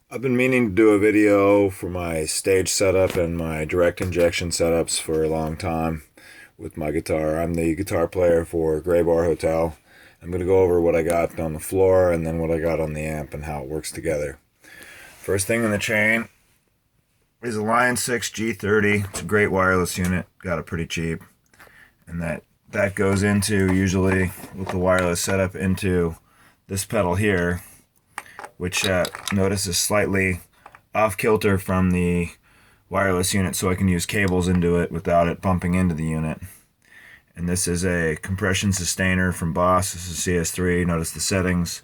I've been meaning to do a video for my stage setup and my direct injection setups for a long time with my guitar. I'm the guitar player for Graybar Hotel. I'm going to go over what I got on the floor and then what I got on the amp and how it works together. First thing in the chain is a Line 6 G30. It's a great wireless unit. Got it pretty cheap. And that goes into, usually with the wireless setup, into this pedal here, which notice is slightly off kilter from the wireless unit, so I can use cables into it without it bumping into the unit. And this is a compression sustainer from Boss. This is CS3. Notice the settings.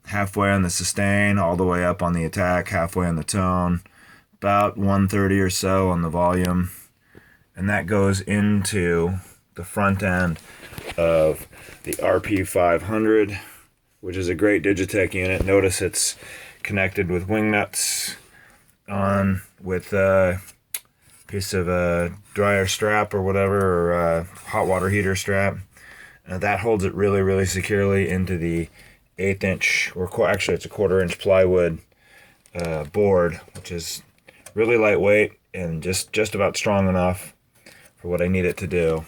Halfway on the sustain, all the way up on the attack, halfway on the tone, about 130 or so on the volume. And that goes into the front end of the RP500, which is a great Digitech unit. Notice it's connected with wing nuts on with a piece of a dryer strap or whatever, or a hot water heater strap. That holds it really, really securely into the 1/8 inch, or actually it's a 1/4 inch plywood board, which is really lightweight and just about strong enough for what I need it to do.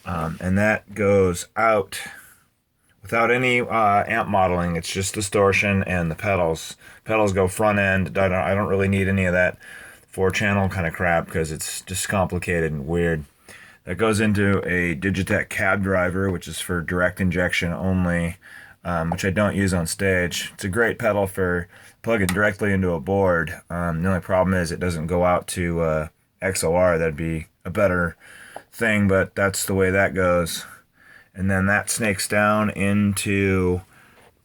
And that goes out without any amp modeling. It's just distortion and the pedals. Pedals go front end. I don't really need any of that 4-channel kind of crap because it's just complicated and weird. That goes into a Digitech cab driver, which is for direct injection only, which I don't use on stage. It's a great pedal for plugging directly into a board. The only problem is it doesn't go out to XLR. That'd be a better thing, but that's the way that goes. And then that snakes down into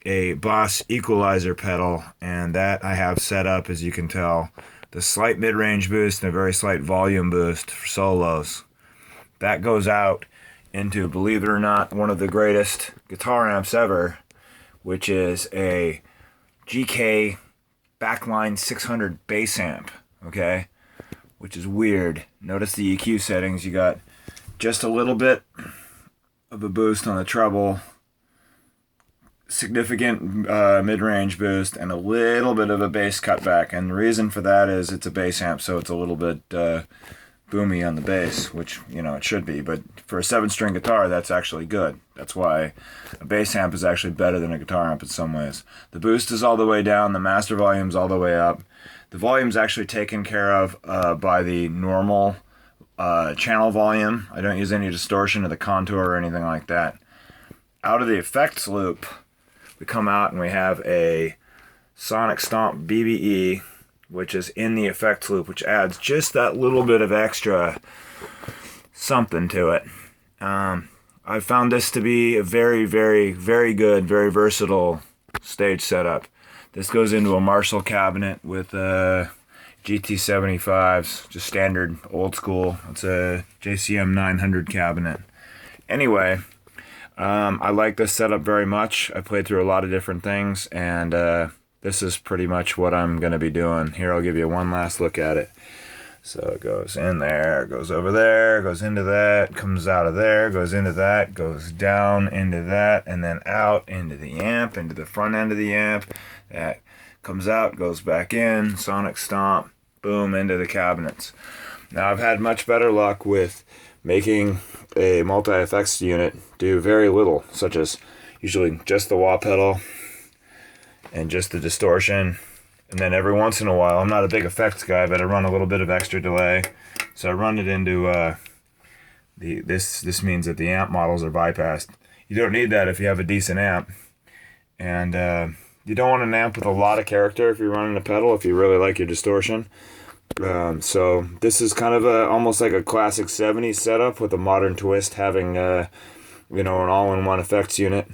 a Boss equalizer pedal, and that I have set up, as you can tell, the slight mid-range boost and a very slight volume boost for solos. That goes out into, believe it or not, one of the greatest guitar amps ever, which is a GK Backline 600 bass amp, okay? Which is weird. Notice the EQ settings. You got just a little bit of a boost on the treble, significant mid-range boost, and a little bit of a bass cutback. And the reason for that is it's a bass amp, so it's a little bit boomy on the bass, which, you know, it should be. But for a 7-string guitar, that's actually good. That's why a bass amp is actually better than a guitar amp in some ways. The boost is all the way down, the master volume's all the way up. The volume's actually taken care of by the normal channel volume. I don't use any distortion of the contour or anything like that. Out of the effects loop, we come out and we have a Sonic Stomp BBE, which is in the effects loop, which adds just that little bit of extra something to it. I found this to be a very, very, very good, very versatile stage setup. This goes into a Marshall cabinet with GT75s, just standard old school. It's a JCM 900 cabinet. Anyway, I like this setup very much. I played through a lot of different things, and this is pretty much what I'm going to be doing. Here, I'll give you one last look at it. So it goes in there, goes over there, goes into that, comes out of there, goes into that, goes down into that, and then out into the amp, into the front end of the amp. That comes out, goes back in, Sonic Stomp, boom, into the cabinets. Now, I've had much better luck with making a multi-effects unit do very little, such as usually just the wah pedal and just the distortion. And then every once in a while, I'm not a big effects guy, but I run a little bit of extra delay. So I run it into this means that the amp models are bypassed. You don't need that if you have a decent amp. And you don't want an amp with a lot of character if you're running a pedal, if you really like your distortion. So this is kind of almost like a classic 70s setup with a modern twist, having an all-in-one effects unit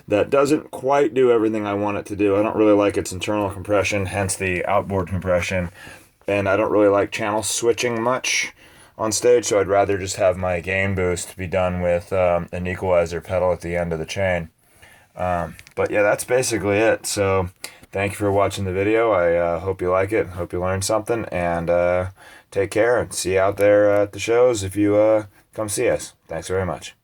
that doesn't quite do everything I want it to do. I don't really like its internal compression, hence the outboard compression, and I don't really like channel switching much on stage, so I'd rather just have my gain boost be done with an equalizer pedal at the end of the chain. But yeah, that's basically it. So thank you for watching the video. I hope you like it, hope you learned something, and take care, and see you out there at the shows if you come see us. Thanks very much.